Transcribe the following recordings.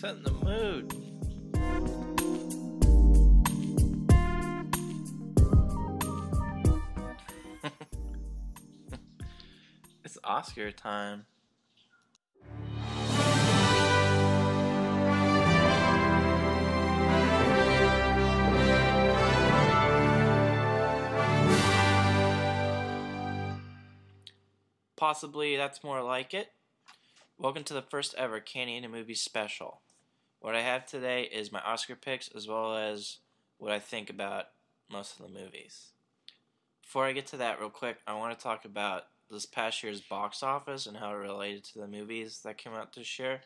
Set in the mood. It's Oscar time. Possibly that's more like it. Welcome to the first ever Candy and a Movie special. What I have today is my Oscar picks as well as what I think about most of the movies. Before I get to that real quick, I want to talk about this past year's box office and how it related to the movies that came out this year.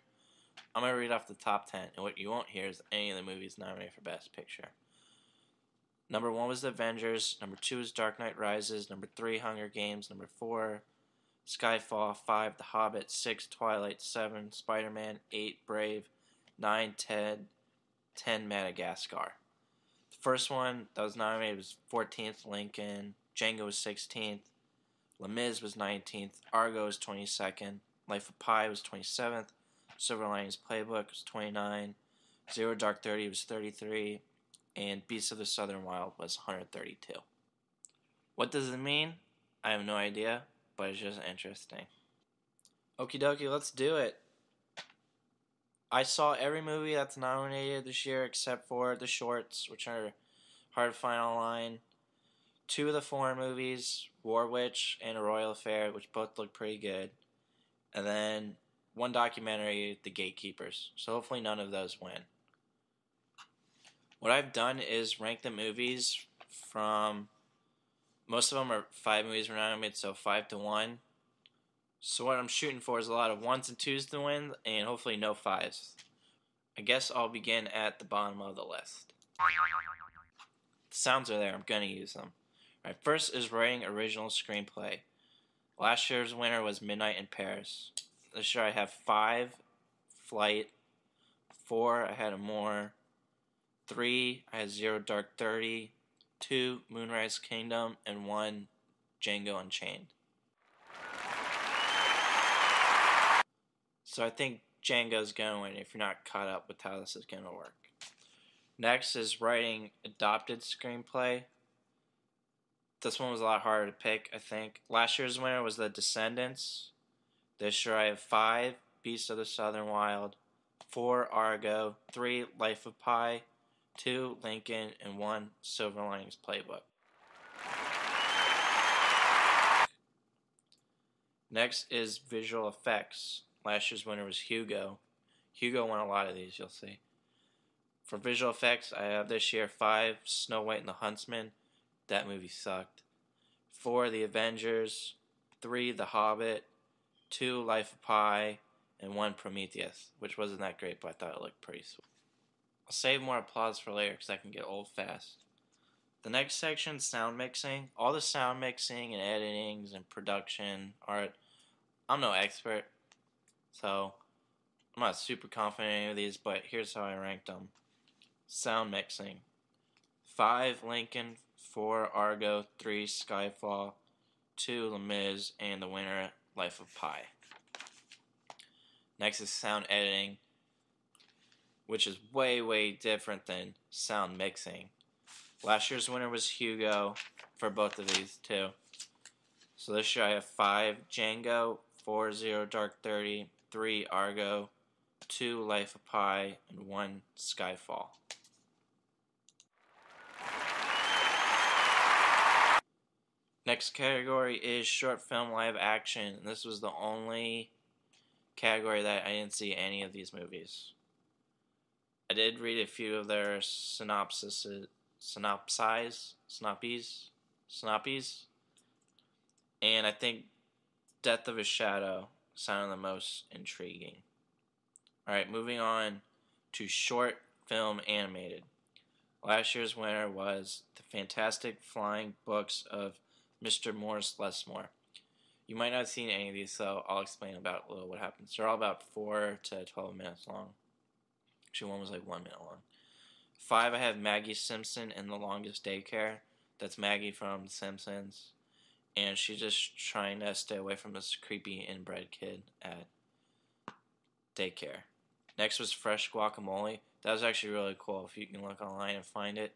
I'm going to read off the top 10, and what you won't hear is any of the movies nominated for Best Picture. Number 1 was The Avengers, number 2 was Dark Knight Rises, number 3 Hunger Games, number 4 Skyfall, 5 The Hobbit, 6 Twilight, 7 Spider-Man, 8 Brave, 9 Ted, 10 Madagascar. The first one that was nominated was 14th Lincoln, Django was 16th, Les Mis was 19th, Argo was 22nd, Life of Pi was 27th, Silver Linings Playbook was 29, Zero Dark 30 was 33, and Beasts of the Southern Wild was 132. What does it mean? I have no idea, but it's just interesting. Okie dokie, let's do it. I saw every movie that's nominated this year except for the shorts, which are hard to find online. 2 of the foreign movies, War Witch and A Royal Affair, which both look pretty good. And then 1 documentary, The Gatekeepers. So hopefully none of those win. What I've done is rank the movies from, most of them are 5 movies were nominated, so 5 to 1. So what I'm shooting for is a lot of 1s and 2s to win, and hopefully no 5s. I guess I'll begin at the bottom of the list. The sounds are there, I'm going to use them. Alright, first is writing original screenplay. Last year's winner was Midnight in Paris. This year I have 5, Flight, 4, I had Amour, 3, I had Zero Dark 30, 2, Moonrise Kingdom, and 1, Django Unchained. So I think Django's going to win if you're not caught up with how this is going to work. Next is writing adapted screenplay. This one was a lot harder to pick, I think. Last year's winner was The Descendants. This year I have 5, Beasts of the Southern Wild, 4, Argo, 3, Life of Pi, 2, Lincoln, and 1, Silver Linings Playbook. Next is visual effects. Last year's winner was Hugo. Hugo won a lot of these, you'll see. For visual effects, I have this year 5, Snow White and the Huntsman. That movie sucked. 4, The Avengers. 3, The Hobbit. 2, Life of Pi. And 1, Prometheus, which wasn't that great, but I thought it looked pretty sweet. I'll save more applause for later because I can get old fast. The next section, sound mixing. All the sound mixing and editings and production art. I'm no expert, so I'm not super confident in any of these, but here's how I ranked them. Sound mixing. 5, Lincoln. 4, Argo. 3, Skyfall. 2, Les Mis. And the winner, Life of Pi. Next is sound editing, which is way, way different than sound mixing. Last year's winner was Hugo for both of these too. So this year I have 5, Django, 4, Zero Dark 30, 3, Argo, 2, Life of Pi, and 1, Skyfall. Next category is short film live action, and this was the only category that I didn't see any of these movies. I did read a few of their synopses, and I think Death of a Shadow sounded the most intriguing. Alright, moving on to short film animated. Last year's winner was The Fantastic Flying Books of Mr. Morris Lesmore. You might not have seen any of these, so I'll explain about a little what happens. They're all about 4 to 12 minutes long. Actually, one was like 1 minute long. 5, I have Maggie Simpson in The Longest Daycare. That's Maggie from The Simpsons. And she's just trying to stay away from this creepy inbred kid at daycare. Next was Fresh Guacamole. That was actually really cool. If you can look online and find it,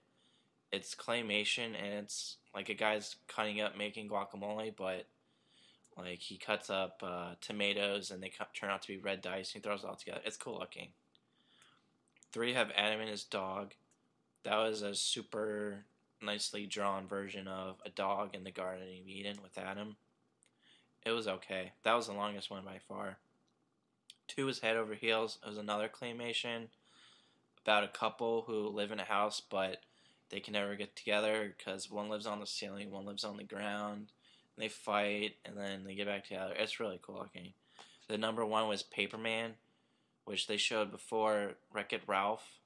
it's claymation and it's like a guy's cutting up making guacamole, but like he cuts up tomatoes and they turn out to be red dice. And he throws it all together. It's cool looking. 3 have Adam and his dog. That was a super nicely drawn version of a dog in the Garden of Eden with Adam. It was okay. That was the longest one by far. 2 was Head Over Heels. It was another claymation about a couple who live in a house, but they can never get together because one lives on the ceiling, one lives on the ground. And they fight, and then they get back together. It's really cool looking. The number 1 was Paperman, which they showed before Wreck-It Ralph.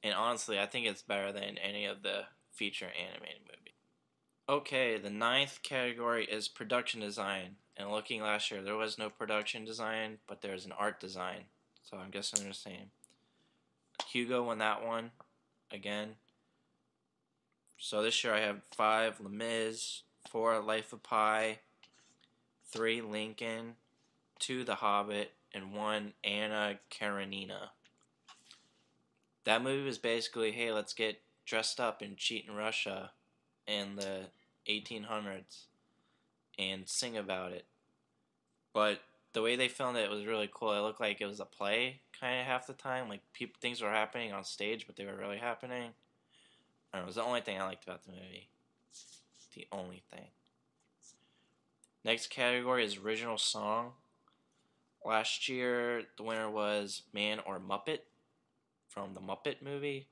And honestly, I think it's better than any of the feature animated movies. Okay, the 9th category is production design. And looking last year, there was no production design, but there's an art design. So I'm guessing they're the same. Hugo won that one again. So this year I have 5 Les Mis, 4 Life of Pi, 3 Lincoln, 2 The Hobbit, and 1 Anna Karenina. That movie was basically, hey, let's get dressed up and cheat in Russia in the 1800s and sing about it. But the way they filmed it was really cool. It looked like it was a play kind of half the time. Like things were happening on stage, but they were really happening. I don't know, it was the only thing I liked about the movie. The only thing. Next category is original song. Last year, the winner was Man or Muppet from the Muppet movie.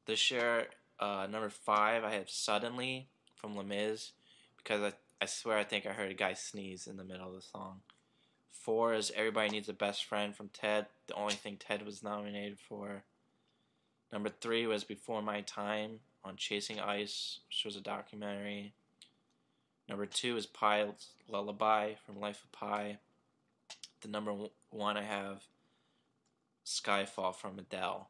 This year, number 5, I have Suddenly from Les Mis because I swear I think I heard a guy sneeze in the middle of the song. 4 is Everybody Needs a Best Friend from Ted, the only thing Ted was nominated for. Number 3 was Before My Time on Chasing Ice, which was a documentary. Number 2 is Pi's Lullaby from Life of Pi. The number 1 I have Skyfall from Adele.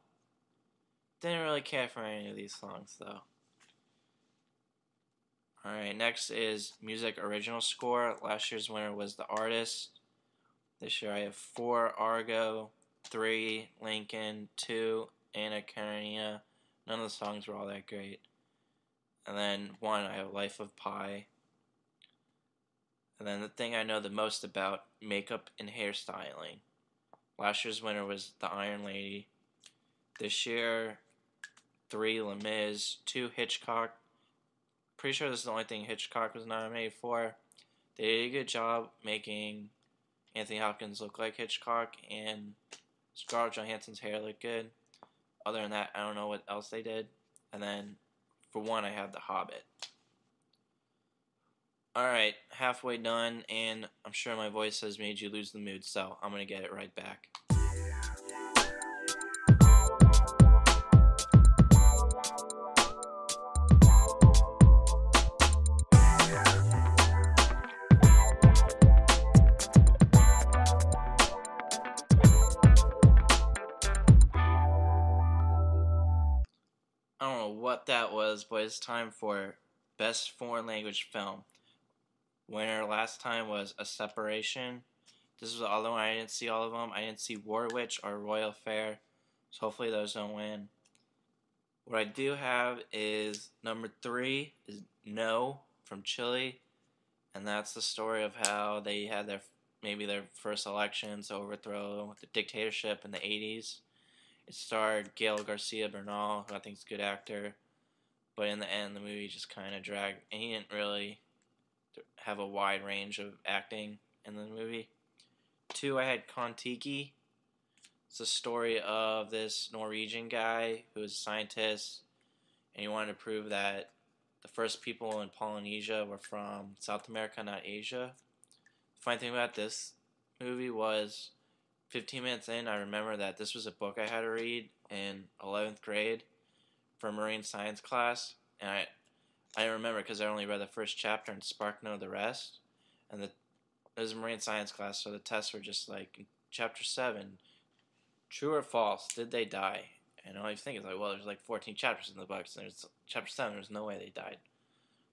Didn't really care for any of these songs though. Alright, next is Music Original Score. Last year's winner was The Artist. This year I have 4 Argo, 3 Lincoln, 2 Anna Karenina. None of the songs were all that great. And then 1 I have Life of Pi. And then the thing I know the most about, makeup and hairstyling. Last year's winner was The Iron Lady. This year, 3 Les Mis, 2 Hitchcock. Pretty sure this is the only thing Hitchcock was nominated for. They did a good job making Anthony Hopkins look like Hitchcock, and Scarlett Johansson's hair look good. Other than that, I don't know what else they did. And then, for 1, I have The Hobbit. Alright, halfway done, and I'm sure my voice has made you lose the mood, so I'm going to get it right back. I don't know what that was, but it's time for Best Foreign Language Film. Winner last time was A Separation. This was the other one. I didn't see all of them. I didn't see War Witch or Royal Affair, so hopefully those don't win. What I do have is number 3 is No from Chile, and that's the story of how they had their first elections to overthrow the dictatorship in the 80s. It starred Gael Garcia Bernal, who I think is a good actor, but in the end the movie just kind of dragged, and he didn't really have a wide range of acting in the movie. 2, I had Kon-Tiki. It's a story of this Norwegian guy who is a scientist, and he wanted to prove that the first people in Polynesia were from South America, not Asia. The funny thing about this movie was 15 minutes in, I remember that this was a book I had to read in 11th grade for marine science class, and I remember because I only read the first chapter and SparkNote the rest. And it was a marine science class, so the tests were just like, in chapter 7, true or false, did they die? And all you think is like, well, there's like 14 chapters in the book, so there's chapter 7, there's no way they died.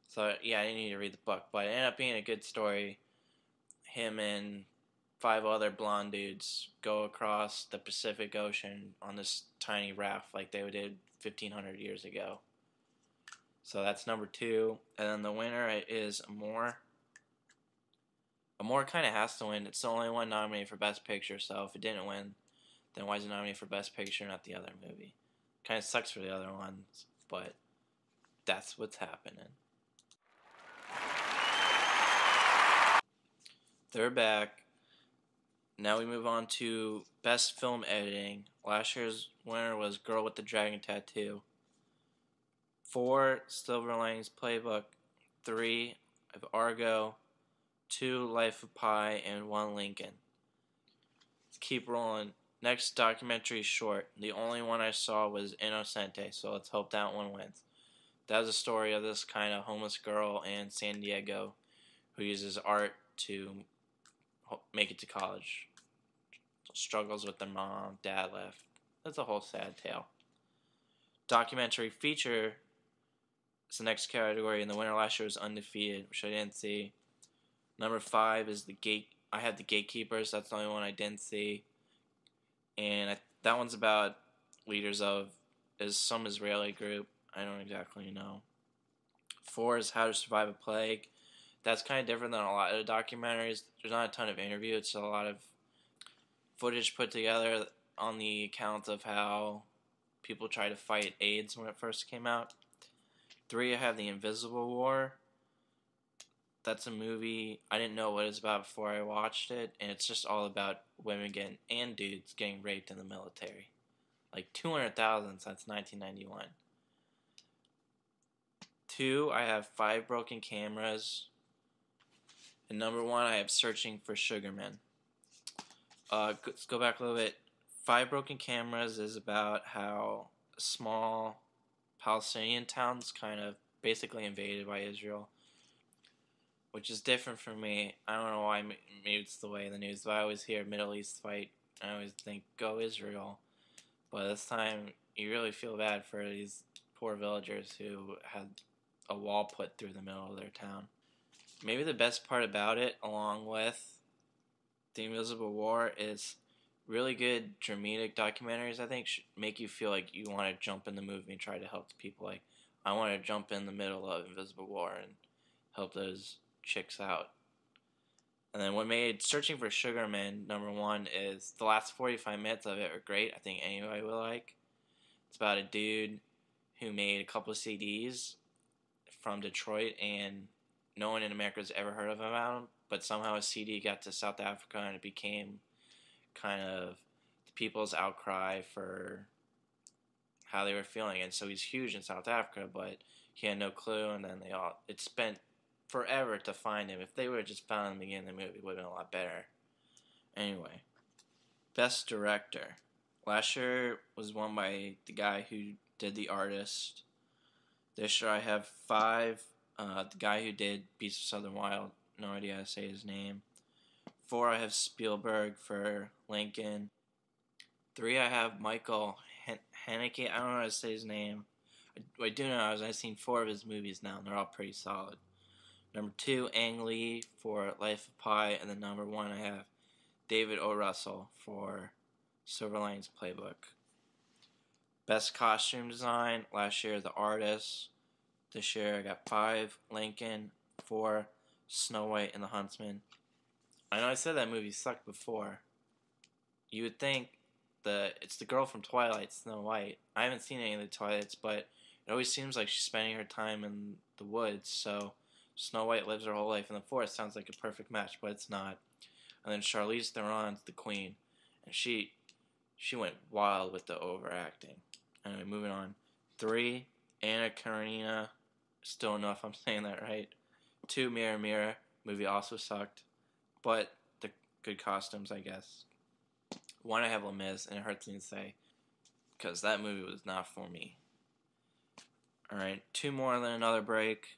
So yeah, I didn't need to read the book, but it ended up being a good story. Him and 5 other blonde dudes go across the Pacific Ocean on this tiny raft like they did 1,500 years ago. So that's number 2. And then the winner is Amour. Amour kind of has to win. It's the only one nominated for Best Picture, so if it didn't win, then why is it nominated for Best Picture, not the other movie? Kind of sucks for the other ones, but that's what's happening. They're back. Now we move on to Best Film Editing. Last year's winner was Girl with the Dragon Tattoo. 4, Silver Linings Playbook. 3, of Argo. 2, Life of Pi, and 1, Lincoln. Let's keep rolling. Next documentary short. The only one I saw was Innocente, so let's hope that one wins. That was a story of this kind of homeless girl in San Diego who uses art to make it to college. Struggles with their mom, dad left. That's a whole sad tale. Documentary feature is the next category, and the winner last year was Undefeated, which I didn't see. Number 5 is I have The Gatekeepers. That's the only one I didn't see. And that one's about leaders of some Israeli group. I don't exactly know. 4 is How to Survive a Plague. That's kind of different than a lot of the documentaries. There's not a ton of interview. It's a lot of footage put together on the account of how people tried to fight AIDS when it first came out. 3, I have The Invisible War. That's a movie. I didn't know what it was about before I watched it, and it's just all about women and dudes getting raped in the military. Like 200,000 since 1991. 2, I have 5 Broken Cameras. And number 1, I have Searching for Sugarman. Let's go back a little bit. 5 Broken Cameras is about how a small Palestinian town's kind of basically invaded by Israel, which is different for me. I don't know why, maybe it's the way in the news, but I always hear Middle East fight. I always think, go Israel. But this time, you really feel bad for these poor villagers who had a wall put through the middle of their town. Maybe the best part about it, along with The Invisible War, is really good dramatic documentaries, I think, should make you feel like you want to jump in the movie and try to help the people. Like, I want to jump in the middle of Invisible War and help those chicks out. And then what made Searching for Sugarman number 1 is the last 45 minutes of it are great. I think anybody will like. It's about a dude who made a couple of CDs from Detroit, and no one in America has ever heard of him, but somehow a CD got to South Africa and it became kind of the people's outcry for how they were feeling. And so he's huge in South Africa, but he had no clue, and then it spent forever to find him. If they would have just found him at the beginning of the movie, it would have been a lot better. Anyway, Best Director. Last year was won by the guy who did The Artist. This year I have 5. The guy who did Beasts of Southern Wild, no idea how to say his name. 4, I have Spielberg for Lincoln. 3, I have Michael Haneke. I don't know how to say his name. I do know I've seen 4 of his movies now, and they're all pretty solid. Number 2, Ang Lee for Life of Pi, and then number 1, I have David O. Russell for Silver Linings Playbook. Best Costume Design, last year The Artist. This year I got 5, Lincoln. 4, Snow White and the Huntsman. I know I said that movie sucked before. You would think it's the girl from Twilight, Snow White. I haven't seen any of the Twilights, but it always seems like she's spending her time in the woods, so Snow White lives her whole life in the forest. Sounds like a perfect match, but it's not. And then Charlize Theron's the queen, and she went wild with the overacting. Anyway, moving on. 3, Anna Karenina. Still don't know if I'm saying that right. 2, Mirror Mirror. Movie also sucked, but the good costumes, I guess. 1, I have Les Mis, and it hurts me to say, because that movie was not for me. Alright, 2 more and then another break.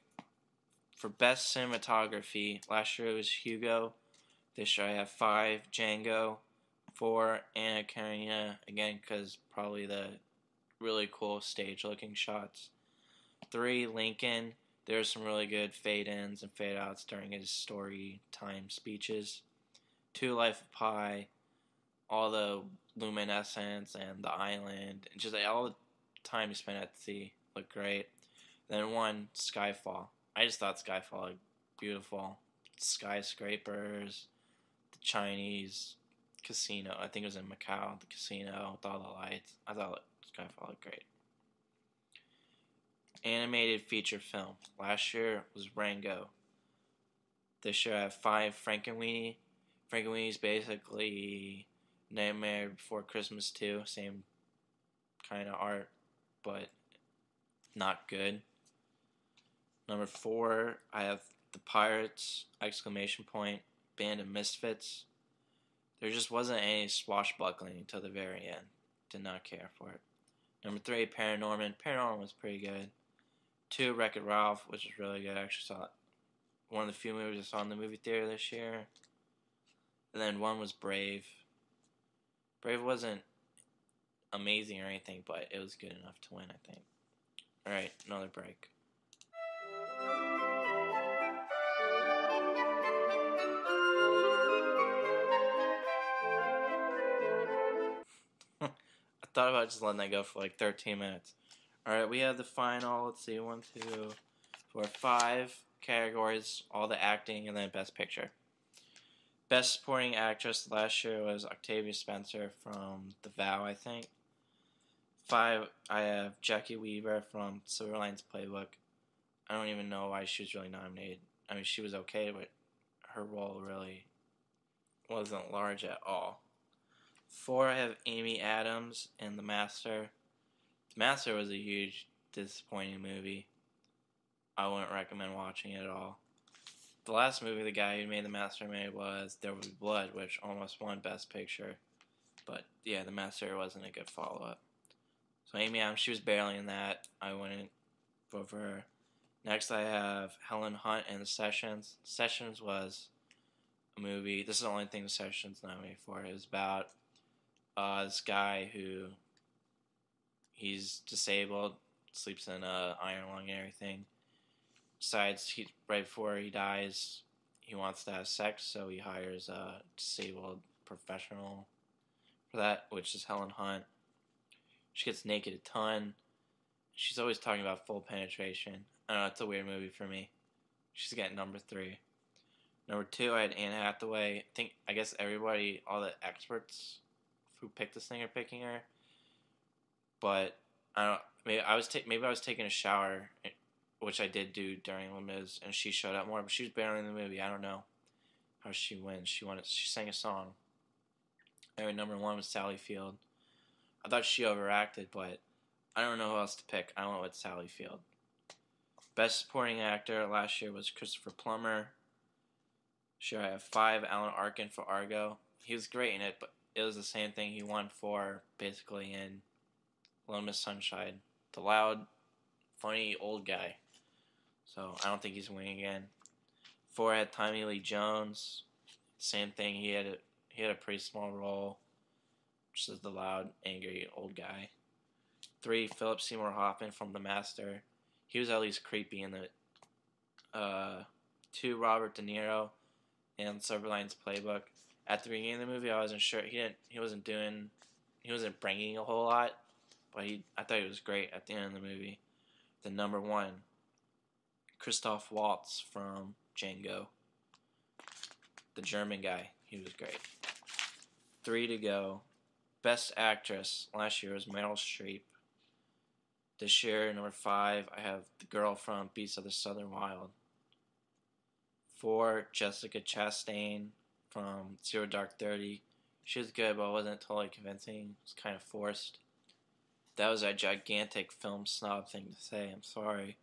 For Best Cinematography, last year it was Hugo. This year I have 5, Django. 4, Anna Karenina, again, because probably the really cool stage-looking shots. 3, Lincoln. There's some really good fade-ins and fade-outs during his story time speeches. 2 Life of Pi, all the luminescence and the island, and just like, all the time you spent at sea looked great. Then 1 Skyfall. I just thought Skyfall looked beautiful. Skyscrapers, the Chinese casino. I think it was in Macau. The casino with all the lights. I thought Skyfall looked great. Animated feature film. Last year was Rango. This year I have 5 Frankenweenie. Frankenweenie's basically Nightmare Before Christmas 2. Same kind of art, but not good. Number 4, I have The Pirates! Band of Misfits. There just wasn't any swashbuckling until the very end. Did not care for it. Number 3, Paranorman. Paranorman was pretty good. 2, Wreck-It Ralph, which is really good. I actually saw it. One of the few movies I saw in the movie theater this year. And then 1 was Brave. Brave wasn't amazing or anything, but it was good enough to win, I think. Alright, another break. I thought about just letting that go for like 13 minutes. Alright, we have the final, let's see, 1, 2, 4, 5 categories, all the acting, and then Best Picture. Best Supporting Actress last year was Octavia Spencer from The Vow, I think. 5, I have Jackie Weaver from Silverline's Playbook. I don't even know why she was really nominated. I mean, she was okay, but her role really wasn't large at all. 4, I have Amy Adams in The Master. The Master was a huge, disappointing movie. I wouldn't recommend watching it at all. The last movie the guy who made The Master made was There Will Be Blood, which almost won Best Picture. But yeah, The Master wasn't a good follow-up. So Amy Adams, she was barely in that. I wouldn't vote for her. Next I have Helen Hunt and The Sessions. Sessions was a movie. This is the only thing The Sessions nominated for. It was about this guy who he's disabled, sleeps in an iron lung and everything. Decides right before he dies, he wants to have sex, so he hires a disabled professional for that, which is Helen Hunt. She gets naked a ton. She's always talking about full penetration. I don't know, it's a weird movie for me. She's getting number 3. Number 2, I had Anne Hathaway. I guess everybody, all the experts who picked this thing are picking her. But I don't. Maybe I was taking a shower, which I did do during Les Mis, and she showed up more. But she was barely in the movie. I don't know how she wins. She sang a song. Anyway, number 1 was Sally Field. I thought she overacted, but I don't know who else to pick. I went with Sally Field. Best Supporting Actor last year was Christopher Plummer. Sure, I have 5, Alan Arkin for Argo. He was great in it, but it was the same thing he won for, basically, in Little Miss Sunshine. The loud, funny old guy. So I don't think he's winning again. 4, I had Tommy Lee Jones. Same thing. He had a pretty small role, just as the loud, angry old guy. 3, Philip Seymour Hoffman from The Master. He was at least creepy in the. 2, Robert De Niro in Silverline's Playbook. At the beginning of the movie, I wasn't sure. He wasn't bringing a whole lot, but I thought he was great at the end of the movie. The number 1, Christoph Waltz from Django. The German guy. He was great. 3 to go. Best Actress last year was Meryl Streep. This year, number 5, I have the girl from Beasts of the Southern Wild. 4, Jessica Chastain from Zero Dark 30. She was good, but wasn't totally convincing. It was kind of forced. That was a gigantic film snob thing to say. I'm sorry.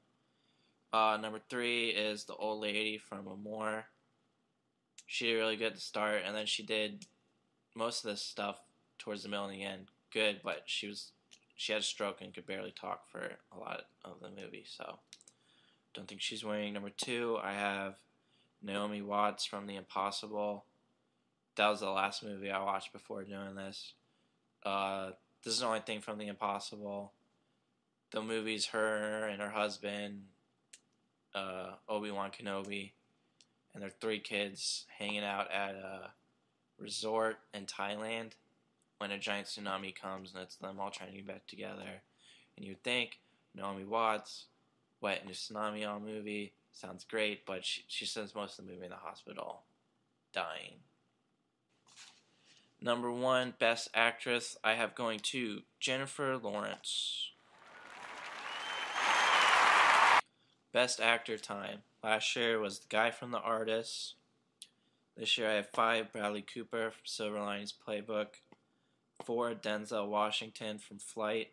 Number 3 is the old lady from Amour. She did really good at the start, and then she did most of this stuff towards the middle and the end. Good, but she had a stroke and could barely talk for a lot of the movie, so don't think she's winning. Number 2, I have Naomi Watts from The Impossible. That was the last movie I watched before doing this. This is the only thing from The Impossible. The movie's her and her husband, Obi-Wan Kenobi, and their 3 kids hanging out at resort in Thailand when a giant tsunami comes and it's them all trying to get back together. And you'd think Naomi Watts, wet in a tsunami all movie, sounds great, but she spends most of the movie in the hospital, dying. Number 1, Best Actress, I have going to Jennifer Lawrence. Best Actor time. Last year was the guy from The Artist. This year I have 5, Bradley Cooper from Silver Linings Playbook. 4, Denzel Washington from Flight.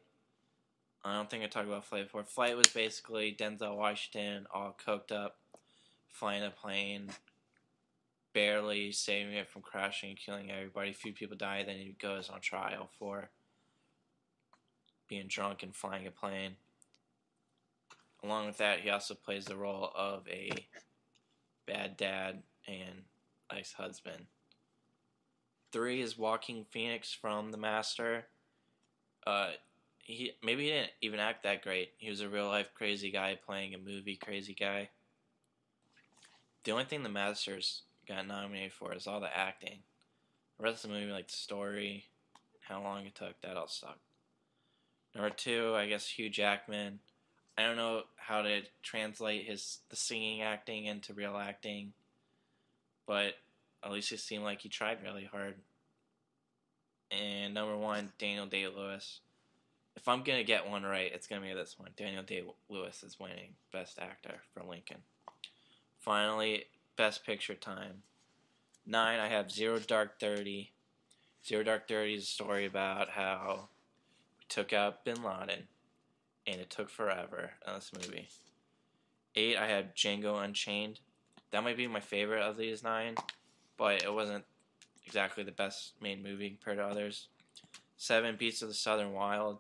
I don't think I talked about Flight before. Flight was basically Denzel Washington all coked up, flying a plane, barely saving it from crashing and killing everybody. A few people die, then he goes on trial for being drunk and flying a plane. Along with that, he also plays the role of a bad dad and ex-husband. 3 is Joaquin Phoenix from The Master. He didn't even act that great. He was a real-life crazy guy playing a movie crazy guy. The only thing The Master's got nominated for is all the acting. The rest of the movie, like the story, how long it took, that all sucked. Number 2, I guess Hugh Jackman. I don't know how to translate the singing acting into real acting, but at least it seemed like he tried really hard. And number 1, Daniel Day-Lewis. If I'm going to get one right, it's going to be this one. Daniel Day-Lewis is winning Best Actor for Lincoln. Finally, Best Picture time. 9, I have Zero Dark 30. Zero Dark 30 is a story about how we took out Bin Laden, and it took forever in this movie. 8, I have Django Unchained. That might be my favorite of these 9, but it wasn't exactly the best made movie compared to others. 7, Beasts of the Southern Wild.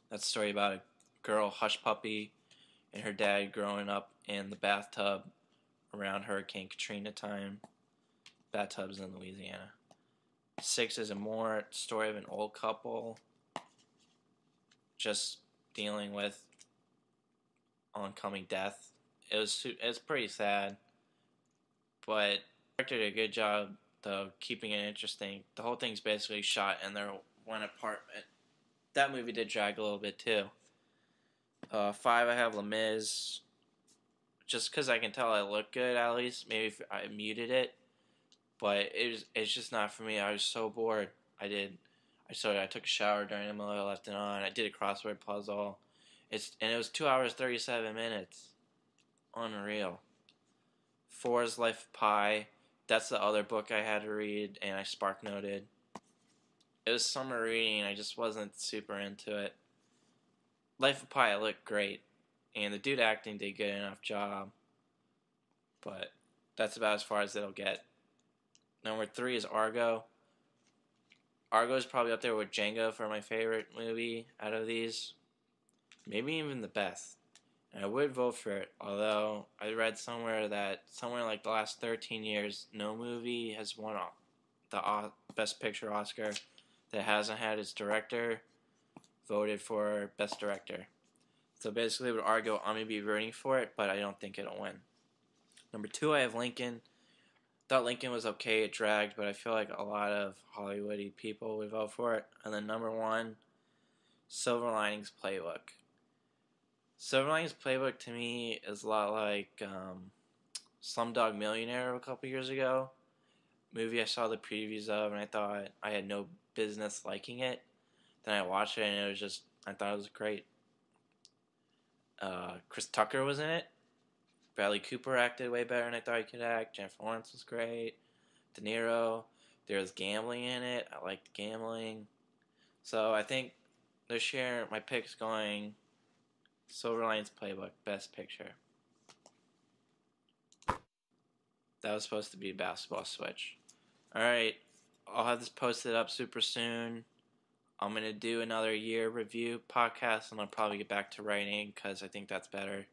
That's a story about a girl, Hush Puppy, and her dad growing up in the bathtub around Hurricane Katrina time. Bathtubs in Louisiana. 6 is a more story of an old couple just dealing with oncoming death. It's pretty sad, but the director did a good job though keeping it interesting. The whole thing's basically shot in their one apartment. That movie did drag a little bit too. 5, I have Les Mis. Just because I can tell I look good, at least. Maybe if I muted it. But it's just not for me. I was so bored. I took a shower during the middle, I left it on. I did a crossword puzzle. And it was 2 hours, 37 minutes. Unreal. 4 is Life of Pi. That's the other book I had to read, and I spark noted. It was summer reading, and I just wasn't super into it. Life of Pi looked great, and the dude acting did a good enough job, but that's about as far as it'll get. Number 3 is Argo. Argo is probably up there with Django for my favorite movie out of these. Maybe even the best. And I would vote for it, although I read somewhere like the last 13 years, no movie has won the Best Picture Oscar that hasn't had its director voted for Best Director. So basically with Argo, I'm going to be rooting for it, but I don't think it'll win. Number 2, I have Lincoln. Thought Lincoln was okay, it dragged, but I feel like a lot of Hollywoody people would vote for it. And then number 1, Silver Linings Playbook. Silver Linings Playbook to me is a lot like Slumdog Millionaire a couple years ago. Movie I saw the previews of and I thought I had no business liking it. Then I watched it and I thought it was great. Chris Tucker was in it. Bradley Cooper acted way better than I thought he could act. Jennifer Lawrence was great. De Niro. There was gambling in it. I liked gambling. So I think this year my pick's going Silver Linings Playbook, Best Picture. That was supposed to be Basketball Switch. Alright, I'll have this posted up super soon. I'm going to do another year review podcast, and I'll probably get back to writing because I think that's better.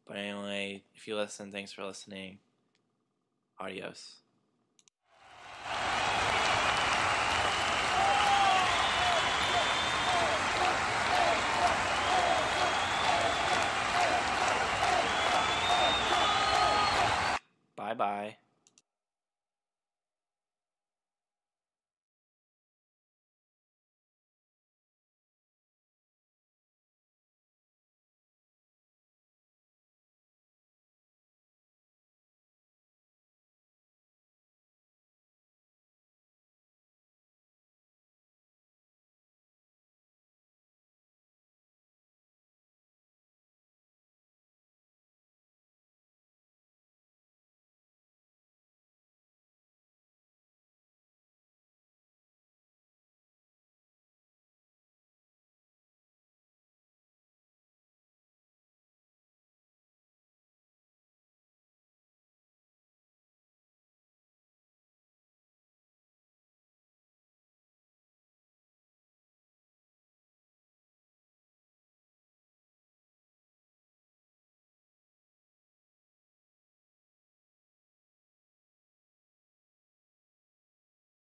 But anyway, if you listen, thanks for listening. Adios.